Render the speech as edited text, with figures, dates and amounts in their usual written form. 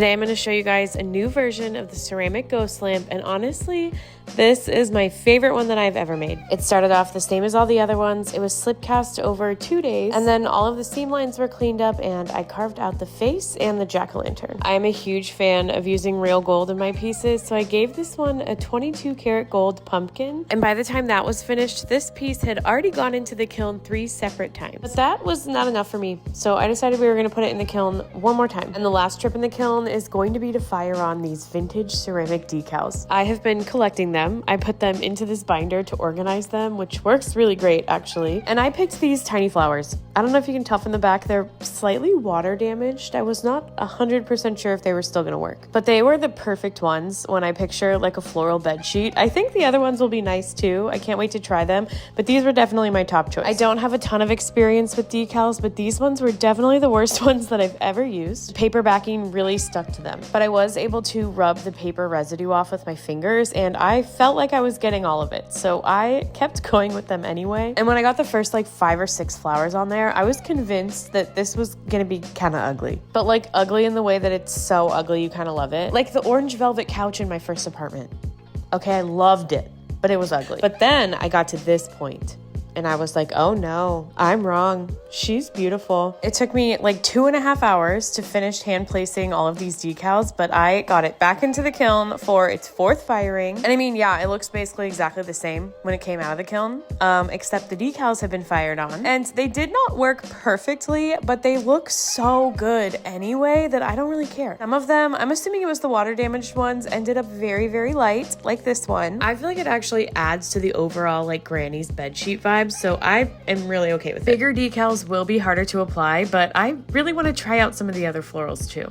Today I'm going to show you guys a new version of the ceramic ghost lamp, and honestly, this is my favorite one that I've ever made. It started off the same as all the other ones. It was slip cast over 2 days, and then all of the seam lines were cleaned up and I carved out the face and the jack-o'-lantern. I am a huge fan of using real gold in my pieces, so I gave this one a 22 karat gold pumpkin, and by the time that was finished, this piece had already gone into the kiln 3 separate times. But that was not enough for me, so I decided we were going to put it in the kiln one more time. And the last trip in the kiln is going to be to fire on these vintage ceramic decals. I have been collecting them. I put them into this binder to organize them, which works really great actually. And I picked these tiny flowers. I don't know if you can tell from the back, they're slightly water damaged. I was not 100% sure if they were still gonna work, but they were the perfect ones when I picture like a floral bed sheet. I think the other ones will be nice too. I can't wait to try them, but these were definitely my top choice. I don't have a ton of experience with decals, but these ones were definitely the worst ones that I've ever used. Paper backing really stuck to them, but I was able to rub the paper residue off with my fingers, and I felt like I was getting all of it, so I kept going with them anyway. And when I got the first like 5 or 6 flowers on there, I was convinced that this was gonna be kind of ugly, but like ugly in the way that it's so ugly you kind of love it, like the orange velvet couch in my first apartment. Okay, I loved it, but it was ugly. But then I got to this point and I was like, oh no, I'm wrong. She's beautiful. It took me like 2.5 hours to finish hand placing all of these decals, but I got it back into the kiln for its 4th firing. And I mean, yeah, it looks basically exactly the same when it came out of the kiln, except the decals have been fired on. And they did not work perfectly, but they look so good anyway that I don't really care. Some of them, I'm assuming it was the water damaged ones, ended up very, very light, like this one. I feel like it actually adds to the overall like granny's bedsheet vibe, so I am really okay with it. Bigger decals will be harder to apply, but I really want to try out some of the other florals too.